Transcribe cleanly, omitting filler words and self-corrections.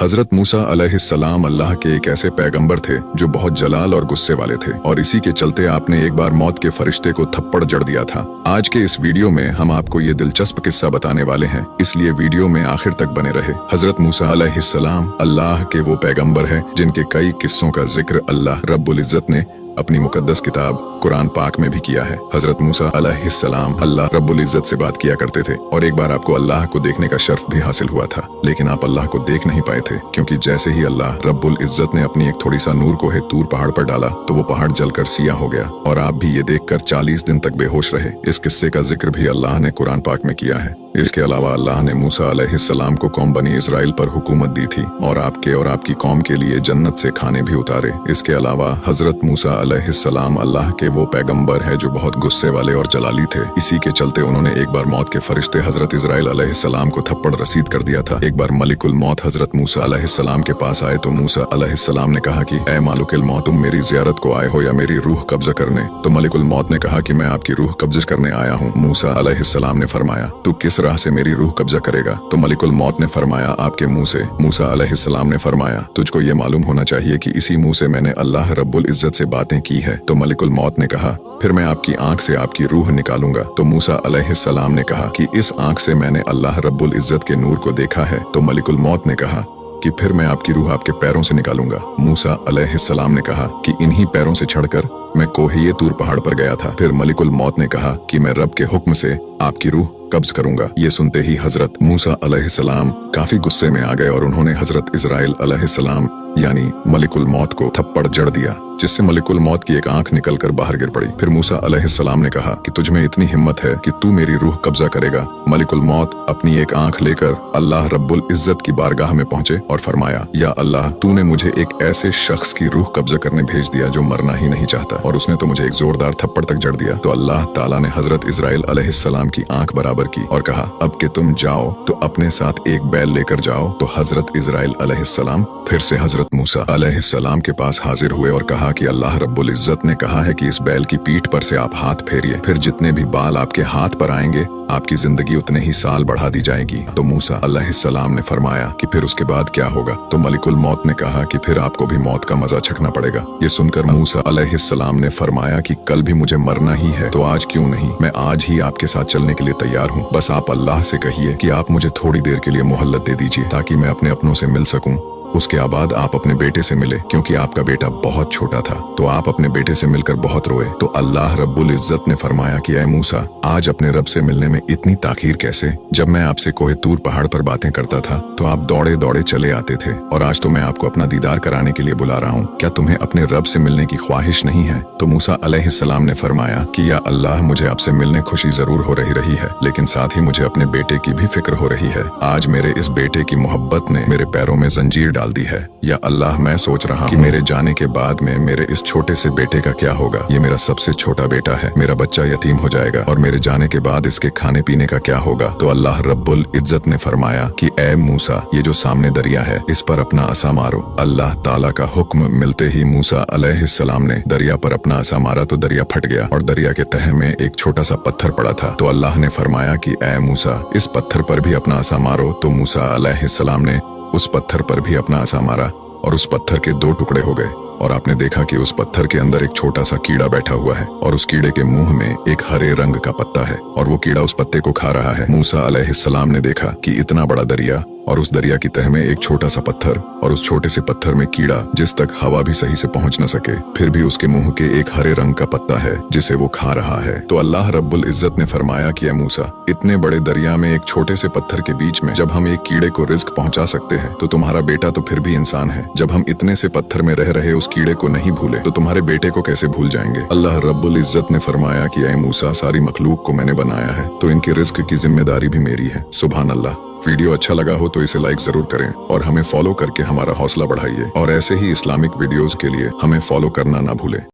हजरत मूसा अलैहिस्सलाम अल्लाह के एक ऐसे पैगंबर थे जो बहुत जलाल और गुस्से वाले थे और इसी के चलते आपने एक बार मौत के फरिश्ते को थप्पड़ जड़ दिया था। आज के इस वीडियो में हम आपको ये दिलचस्प किस्सा बताने वाले हैं, इसलिए वीडियो में आखिर तक बने रहे। हजरत मूसा अलैहिस्सलाम अल्लाह के वो पैगंबर हैं जिनके कई किस्सों का जिक्र अल्लाह रब्बुल इज्जत ने अपनी मुकद्दस किताब कुरान पाक में भी किया है। हजरत मूसा अलैहिस्सलाम अल्लाह रब्बुल इज्जत से बात किया करते थे और एक बार आपको अल्लाह को देखने का शर्फ भी हासिल हुआ था, लेकिन आप अल्लाह को देख नहीं पाए थे क्योंकि जैसे ही अल्लाह रब्बुल इज्जत ने अपनी एक थोड़ी सा नूर को तूर पहाड़ पर डाला तो वो पहाड़ जलकर सिया हो गया और आप भी ये देखकर 40 दिन तक बेहोश रहे। इस किस्से का जिक्र भी अल्लाह ने कुरान पाक में किया है। इसके अलावा अल्लाह ने मूसा अलैहिस्सलाम को कौम बनी इजराइल पर हुकूमत दी थी और आपके और आपकी कौम के लिए जन्नत से खाने भी उतारे। इसके अलावा हजरत मूसा अलैहिस्सलाम अल्लाह के वो पैगंबर है जो बहुत गुस्से वाले और जलाली थे। इसी के चलते उन्होंने एक बार मौत के फरिश्ते हजरत इजराइल अलैहिस्सलाम को थप्पड़ रसीद कर दिया था। एक बार मलिकुल मौत हजरत मूसा अलैहिस्सलाम के पास आए तो मूसा अलैहिस्सलाम ने कहा कि ऐ मालिकुल मौत, तुम मेरी जियारत को आए हो या मेरी रूह कब्जा करने? तो मलिकुल मौत ने कहा कि मैं आपकी रूह कब्जा करने आया हूँ। मूसा अलैहिस्सलाम ने फरमाया, तू किस राह से मेरी रूह कब्जा करेगा? तो मलिकुल मौत ने फरमाया, आपके मुंह से। मूसा अलैहिस्सलाम ने फरमाया, तुझको ये मालूम होना चाहिए कि इसी मुंह से मैंने अल्लाह रब्बुल इज्जत से बातें की है। तो मलिकुल मौत ने कहा, फिर मैं आपकी आंख से आपकी रूह निकालूंगा। तो मूसा अलैहिस्सलाम ने कहा कि इस आंख से मैंने अल्लाह रब्बुल इज्जत के नूर को देखा है। तो मलिकुल मौत ने कहा कि फिर मैं आपकी रूह आपके पैरों से निकालूंगा। मूसा अलैहिस्सलाम ने कहा कि इन्हीं पैरों से चढ़कर मैं कोहे तूर पहाड़ पर गया था। फिर मलिकुल मौत ने कहा कि मैं रब के हुक्म से आपकी रूह कब्ज करूंगा। ये सुनते ही हजरत मूसा अलैहिस्सलाम काफी गुस्से में आ गए और उन्होंने हजरत इजराइल अलैहिस्सलाम यानी मलिकुल मौत को थप्पड़ जड़ दिया, जिससे मलिकुल मौत की एक आंख निकलकर बाहर गिर पड़ी। फिर मूसा अलैहिस्सलाम ने कहा कि तुझ में इतनी हिम्मत है कि तू मेरी रूह कब्जा करेगा? मलिकुल मौत अपनी एक आंख लेकर अल्लाह रब्बुल इज्जत की बारगाह में पहुंचे और फरमाया, या अल्लाह, तूने मुझे एक ऐसे शख्स की रूह कब्जा करने भेज दिया जो मरना ही नहीं चाहता और उसने तो मुझे एक जोरदार थप्पड़ तक जड़ दिया। तो अल्लाह ताला ने हजरत इजराइल अलैहिस्सलाम की आंख बराबर की और कहा, अब कि तुम जाओ तो अपने साथ एक बैल लेकर जाओ। तो हजरत इजराइल अलैहिस्सलाम फिर से हजरत मूसा अलैहिस्सलाम के पास हाजिर हुए और कहा कि अल्लाह रब्बुल इज्जत ने कहा है कि इस बैल की पीठ पर से आप हाथ फेरिए, फिर जितने भी बाल आपके हाथ पर आएंगे आपकी जिंदगी उतने ही साल बढ़ा दी जाएगी। तो मूसा अलैहिस्सलाम ने फरमाया कि फिर उसके बाद क्या होगा? तो मलिकुल मौत ने कहा कि फिर आपको भी मौत का मजा चखना पड़ेगा। ये सुनकर मूसा अलैहिस्सलाम ने फरमाया कि कल भी मुझे मरना ही है तो आज क्यों नहीं, मैं आज ही आपके साथ चलने के लिए तैयार हूँ। बस आप अल्लाह से कहिए कि आप मुझे थोड़ी देर के लिए मोहल्लत दे दीजिए ताकि मैं अपने अपनों से मिल सकूं। उसके बाद आप अपने बेटे से मिले क्योंकि आपका बेटा बहुत छोटा था। तो आप अपने बेटे से मिलकर बहुत रोए। तो अल्लाह रब्बुल इज्जत ने फरमाया कि ऐ मूसा, आज अपने रब से मिलने में इतनी ताखीर कैसे? जब मैं आपसे कोहे तूर पहाड़ पर बातें करता था तो आप दौड़े दौड़े चले आते थे और आज तो मैं आपको अपना दीदार कराने के लिए बुला रहा हूँ। क्या तुम्हें अपने रब से मिलने की ख्वाहिश नहीं है? तो मूसा अलैहिस्सलाम ने फरमाया कि या अल्लाह, मुझे आपसे मिलने खुशी जरूर हो रही है, लेकिन साथ ही मुझे अपने बेटे की भी फिक्र हो रही है। आज मेरे इस बेटे की मोहब्बत ने मेरे पैरों में जंजीर डाल दी है। या अल्लाह, मैं सोच रहा हूँ कि मेरे जाने के बाद में मेरे इस छोटे से बेटे का क्या होगा? ये मेरा सबसे छोटा बेटा है, मेरा बच्चा यतीम हो जाएगा और मेरे जाने के बाद इसके खाने पीने का क्या होगा? तो अल्लाह रब्बुल इज्जत ने फरमाया कि ऐ मूसा, ये जो सामने दरिया है इस पर अपना असा मारो। अल्लाह ताला का हुक्म मिलते ही मूसा अलैहिस्सलाम ने दरिया पर अपना असा मारा तो दरिया फट गया और दरिया के तह में एक छोटा सा पत्थर पड़ा था। तो अल्लाह ने फरमाया कि ऐ मूसा, इस पत्थर पर भी अपना असा मारो। तो मूसा अलैहिस्सलाम ने उस पत्थर पर भी अपना असा मारा और उस पत्थर के 2 टुकड़े हो गए और आपने देखा कि उस पत्थर के अंदर एक छोटा सा कीड़ा बैठा हुआ है और उस कीड़े के मुंह में एक हरे रंग का पत्ता है और वो कीड़ा उस पत्ते को खा रहा है। मूसा अलैहिस्सलाम ने देखा कि इतना बड़ा दरिया और उस दरिया की तह में एक छोटा सा पत्थर और उस छोटे से पत्थर में कीड़ा जिस तक हवा भी सही से पहुंच न सके, फिर भी उसके मुंह के एक हरे रंग का पत्ता है जिसे वो खा रहा है। तो अल्लाह रब्बुल इज्जत ने फरमाया कि ऐ मूसा, इतने बड़े दरिया में एक छोटे से पत्थर के बीच में जब हम एक कीड़े को रिस्क पहुंचा सकते हैं तो तुम्हारा बेटा तो फिर भी इंसान है। जब हम इतने से पत्थर में रह रहे उस कीड़े को नहीं भूले तो तुम्हारे बेटे को कैसे भूल जाएंगे? अल्लाह रब्बुल इज्जत ने फरमाया कि ऐ मूसा, सारी मखलूक को मैंने बनाया है तो इनके रिस्क की जिम्मेदारी भी मेरी है। सुभान अल्लाह। वीडियो अच्छा लगा हो तो इसे लाइक जरूर करें और हमें फॉलो करके हमारा हौसला बढ़ाइए और ऐसे ही इस्लामिक वीडियोस के लिए हमें फॉलो करना ना भूलें।